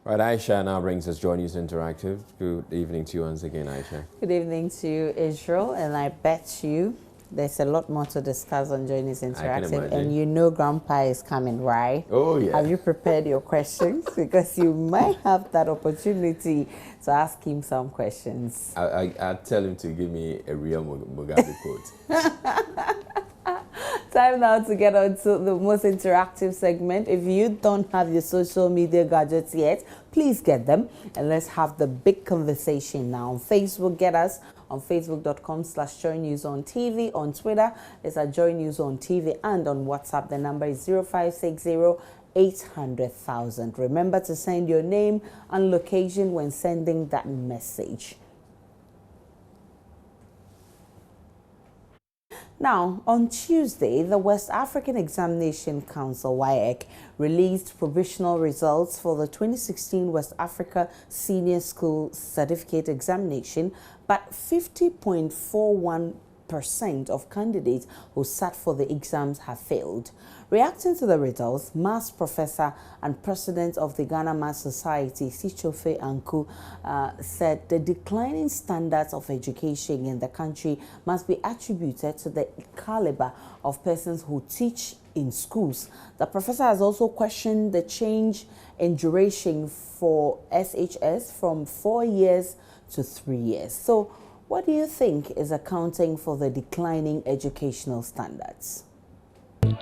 Right, Aisha now brings us Joy News Interactive. Good evening to you once again, Aisha. Good evening to you, Israel, and I bet you there's a lot more to discuss on Joy News Interactive, and you know Grandpa is coming, right? Oh, yeah. Have you prepared your questions? Because you might have that opportunity to ask him some questions. I'll tell him to give me a real Mugabe quote. Time now to get on to the most interactive segment. If you don't have your social media gadgets yet, please get them. And let's have the big conversation now. On Facebook, get us on facebook.com/joynewsontv. On Twitter, it's at joynewsontv. And on WhatsApp, the number is 0560 800,000. Remember to send your name and location when sending that message. Now, on Tuesday, the West African Examination Council, WAEC, released provisional results for the 2016 West Africa Senior School Certificate Examination, but 50.41% of candidates who sat for the exams have failed. Reacting to the results, Maths Professor and President of the Ghana Maths Society, Sichofe Anku, said the declining standards of education in the country must be attributed to the caliber of persons who teach in schools. The professor has also questioned the change in duration for SHS from 4 years to 3 years. So, what do you think is accounting for the declining educational standards? I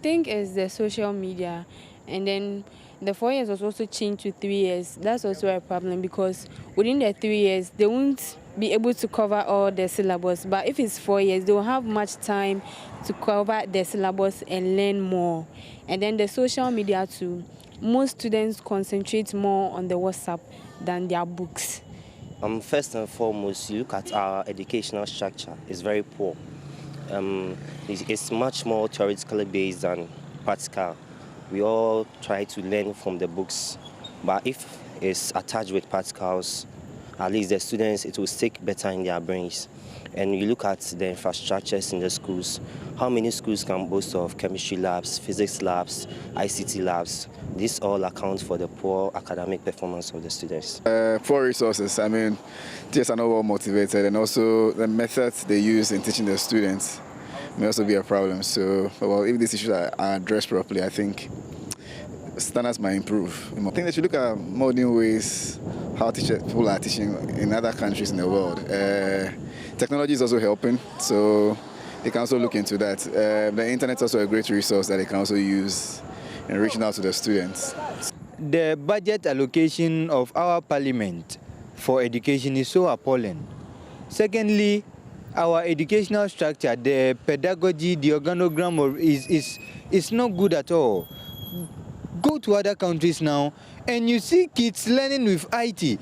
think it's the social media, and then the 4 years was also changed to 3 years. That's also a problem because within the 3 years, they won't be able to cover all the syllabus. But if it's 4 years, they will have much time to cover the syllabus and learn more. And then the social media too. Most students concentrate more on the WhatsApp than their books. First and foremost, you look at our educational structure. It's very poor. It's much more theoretically based than practical. We all try to learn from the books, but if it's attached with practicals, at least the students, it will stick better in their brains. And you look at the infrastructures in the schools, how many schools can boast of chemistry labs, physics labs, ICT labs? This all accounts for the poor academic performance of the students. Poor resources. I mean, teachers are not well motivated, and also the methods they use in teaching the students may also be a problem. So, well, if these issues are addressed properly, I think standards might improve. I think they should look at modern ways how people are teaching in other countries in the world. Technology is also helping, so they can also look into that. The internet is also a great resource that they can also use in reaching out to the students. The budget allocation of our parliament for education is so appalling. Secondly, our educational structure, the pedagogy, the organogram is not good at all. Go to other countries now and you see kids learning with IT.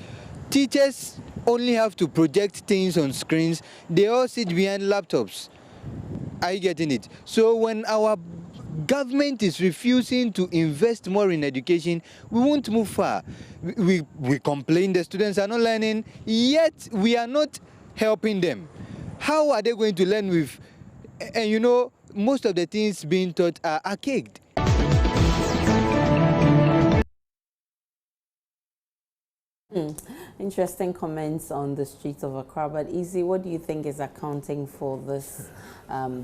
Teachers only have to project things on screens. They all sit behind laptops. Are you getting it? So when our government is refusing to invest more in education, we won't move far. We complain the students are not learning, yet we are not helping them. How are they going to learn with, and you know, most of the things being taught are archaic. Interesting comments on the streets of Accra, but Easy, what do you think is accounting for this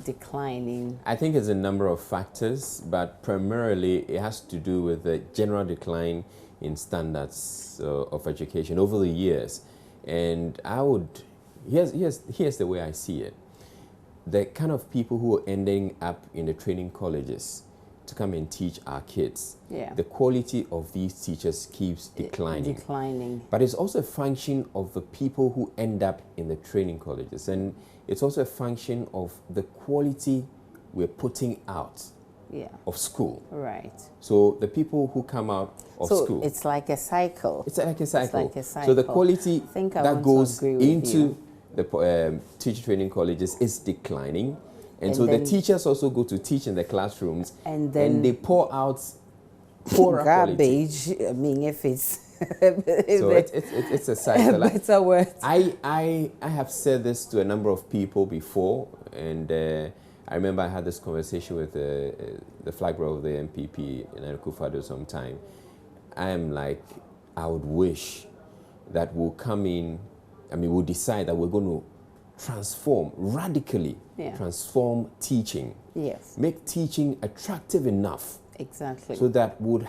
declining? I think it's a number of factors, but primarily it has to do with the general decline in standards of education over the years. And I would, here's the way I see it. The kind of people who are ending up in the training colleges to come and teach our kids, the quality of these teachers keeps declining. But it's also a function of the people who end up in the training colleges, and it's also a function of the quality we're putting out of school. Right. So the people who come out of school. It's like a cycle. It's like a cycle. It's like a cycle. So the quality that goes into the teacher training colleges is declining. And so the teachers also go to teach in the classrooms, and they pour out poorer garbage. Quality. I mean, if it's so it's a cycle. Better word. I have said this to a number of people before, and I remember I had this conversation with the flag bearer of the MPP in Akufo-Addo sometime. I am like, I would wish that we'll come in, we'll decide that we're going to transform, radically transform teaching. Yes. Make teaching attractive enough. Exactly. So that would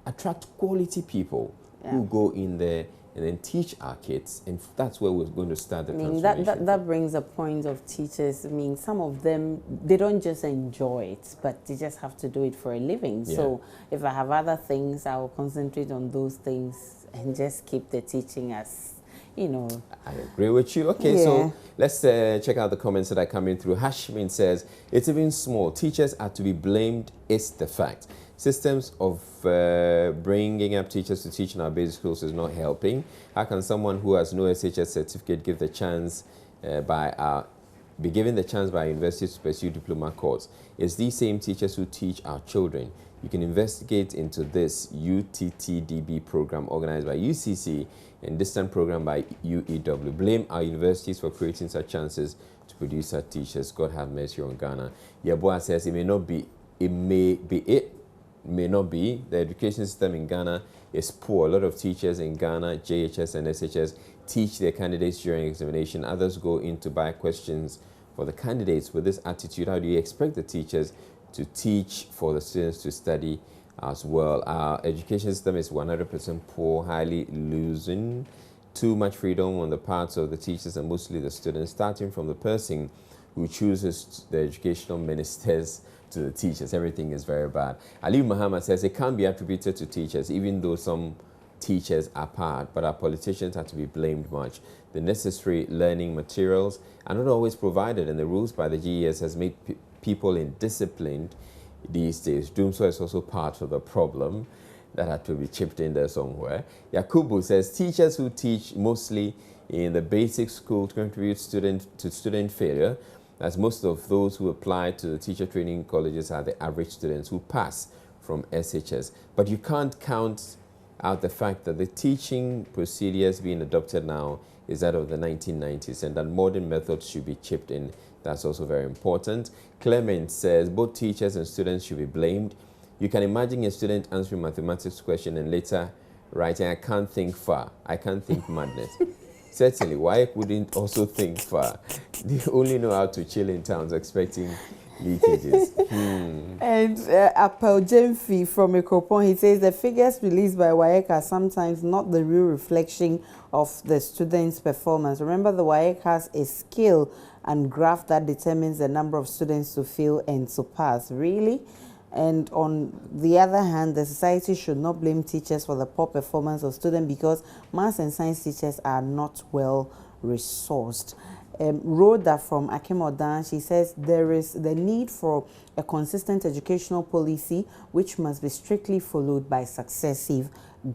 attract quality people who go in there and then teach our kids, and that's where we're going to start the transformation. That brings a point of teachers. Some of them, they don't just enjoy it, but they just have to do it for a living. Yeah. So if I have other things, I will concentrate on those things and just keep the teaching as, I agree with you. Okay, so let's check out the comments that are coming through. Hashmin says, it's even small. Teachers are to be blamed, it's the fact. Systems of bringing up teachers to teach in our basic schools is not helping. How can someone who has no SHS certificate be given the chance by universities to pursue diploma course? It's these same teachers who teach our children. You can investigate into this UTTDB program organized by UCC and distant program by UEW. Blame our universities for creating such chances to produce our teachers. God have mercy on Ghana. Yaboa says it may not be. May not be. The education system in Ghana is poor. A lot of teachers in Ghana, JHS and SHS, teach their candidates during examination. Others go in to buy questions for the candidates. With this attitude, how do you expect the teachers to teach for the students to study as well? Our education system is 100% poor, highly losing. Too much freedom on the parts of the teachers and mostly the students, starting from the person who chooses the educational ministers to the teachers. Everything is very bad. Ali Muhammad says it can't be attributed to teachers, even though some teachers are part, but our politicians are to be blamed much. The necessary learning materials are not always provided, and the rules by the GES has made people indisciplined these days. Doomsday is also part of the problem that had to be chipped in there somewhere. Yakubu says teachers who teach mostly in the basic school contribute to student failure, as most of those who apply to the teacher training colleges are the average students who pass from SHS. But you can't count out the fact that the teaching procedures being adopted now is that of the 1990s, and that modern methods should be chipped in. That's also very important. Clement says both teachers and students should be blamed. You can imagine a student answering mathematics question and later writing, I can't think far, I can't think madness. Certainly, why wouldn't also think far? They only know how to chill in towns expecting leakages. And Apel Jemfi from Ekropon, he says the figures released by WAEC are sometimes not the real reflection of the students' performance. Remember, the WAEC has a scale and graph that determines the number of students to fail and to pass. Really? And on the other hand, the society should not blame teachers for the poor performance of students because maths and science teachers are not well resourced. Rhoda from Akemodan, she says there is the need for a consistent educational policy which must be strictly followed by successive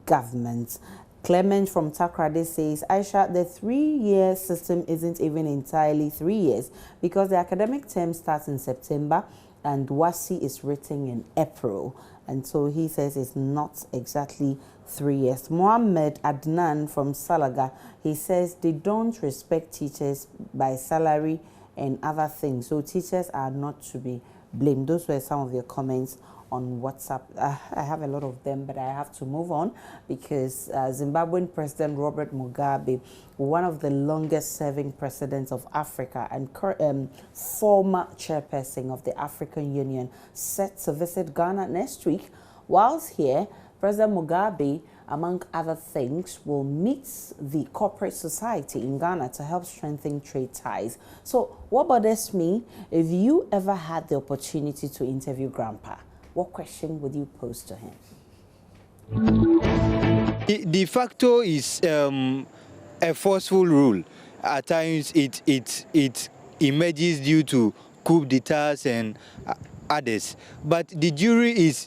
governments. Clement from Takrade says, Aisha, the 3-year system isn't even entirely 3 years because the academic term starts in September and WASSCE is written in April. And so he says it's not exactly 3 years. Mohammed Adnan from Salaga, he says they don't respect teachers by salary and other things. So teachers are not to be blamed. Those were some of your comments on WhatsApp. I have a lot of them, but I have to move on because Zimbabwean President Robert Mugabe, one of the longest serving presidents of Africa and former chairperson of the African Union, set to visit Ghana next week. Whilst here, President Mugabe, among other things, will meet the corporate society in Ghana to help strengthen trade ties. So what bothers me, if you ever had the opportunity to interview Grandpa, what question would you pose to him? De facto is a forceful rule. At times it emerges due to coup d'etats and others. But the jury is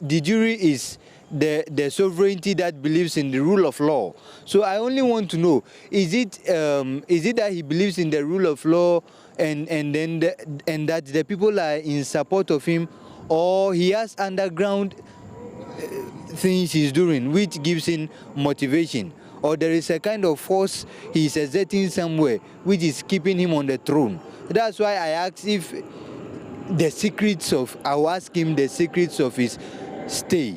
the sovereignty that believes in the rule of law. So I only want to know, is it that he believes in the rule of law and that the people are in support of him, or he has underground things he's doing which gives him motivation, or there is a kind of force he's exerting somewhere which is keeping him on the throne? That's why I asked if the secrets of, I will ask him the secrets of his stay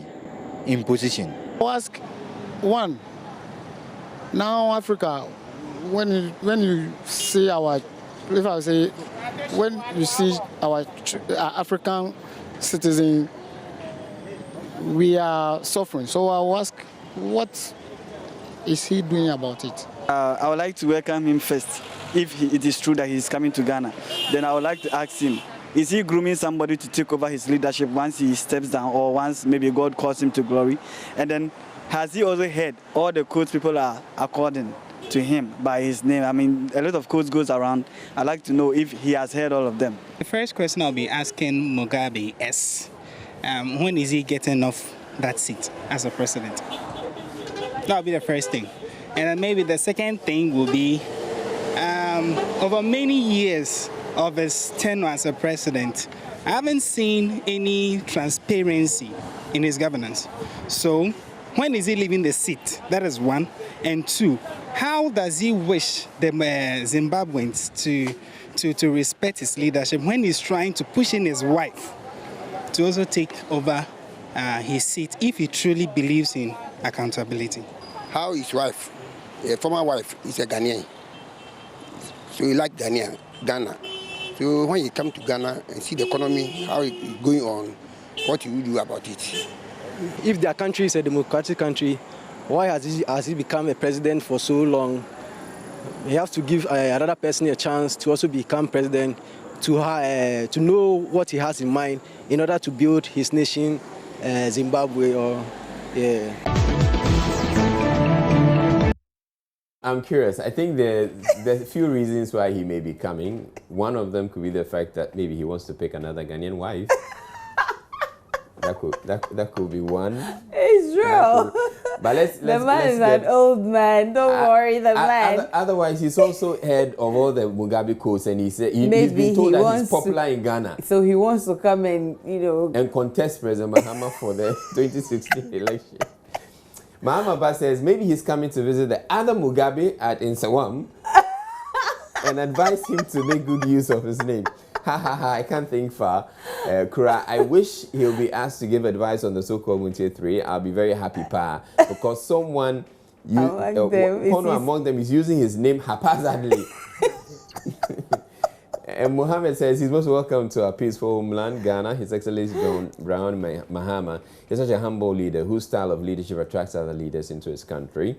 in position. I'll ask one. Now Africa, when you see our, if I say, when you see our African citizen, we are suffering. So I'll ask, what is he doing about it? I would like to welcome him first. If it is true that he is coming to Ghana, then I would like to ask him, is he grooming somebody to take over his leadership once he steps down, or once maybe God calls him to glory? And then has he also heard all the quotes people are according to him by his name? I mean, a lot of quotes goes around. I'd like to know if he has heard all of them. The first question I'll be asking Mugabe is, when is he getting off that seat as a president? That'll be the first thing. And then maybe the second thing will be, over many years of his tenure as a president, I haven't seen any transparency in his governance. So when is he leaving the seat? That is one. And two, how does he wish the Zimbabweans to respect his leadership when he's trying to push in his wife to also take over his seat if he truly believes in accountability? How his wife, a former wife, is a Ghanaian. So he like Ghana. So when you come to Ghana and see the economy, how it's going on, what you will do about it? If their country is a democratic country, why has he become a president for so long? He has to give another person a chance to also become president, to know what he has in mind in order to build his nation, Zimbabwe. I'm curious. I think there's a few reasons why he may be coming. One of them could be the fact that maybe he wants to pick another Ghanaian wife. That could be one. It's true. But let's the man is an old man. Don't worry, the man. Otherwise, he's also heard of all the Mugabe quotes, and he said he's been told that he's popular in Ghana. So he wants to come and and contest President Mahama for the 2016 election. Mahama Ba says maybe he's coming to visit the other Mugabe at Nsawam and advise him to make good use of his name. Ha ha ha, I can't think far. Kura, I wish he'll be asked to give advice on the so-called Muntie 3. I'll be very happy, pa, because someone among them is using his name haphazardly. And Mohammed says he's most welcome to our peaceful homeland, Ghana. His Excellency John Brown Mahama is such a humble leader whose style of leadership attracts other leaders into his country.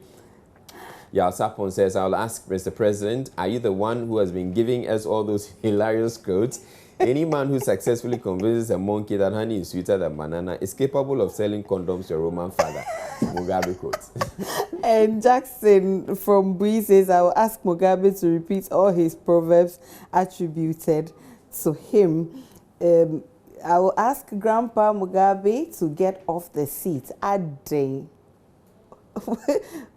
Yao Sapon says, I'll ask Mr. President, are you the one who has been giving us all those hilarious quotes? Any man who successfully convinces a monkey that honey is sweeter than banana is capable of selling condoms to a Roman father. Mugabe quotes. And Jackson from Bree says, I will ask Mugabe to repeat all his proverbs attributed to him. I will ask Grandpa Mugabe to get off the seat at day.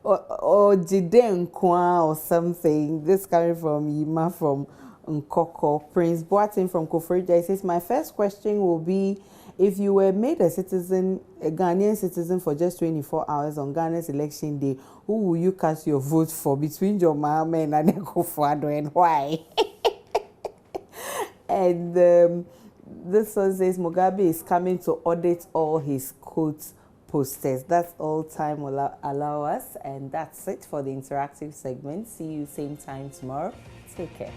or Jide Nkwa or something. This coming from Yima from Nkoko. Prince Boateng from Koforidua says, my first question will be, if you were made a Ghanaian citizen for just 24 hours on Ghana's election day, who will you cast your vote for between John Mahama and Nana Akufo-Addo, and why? And this one says Mugabe is coming to audit all his quotes posters. That's all time will allow us, and that's it for the interactive segment. See you same time tomorrow. Take care.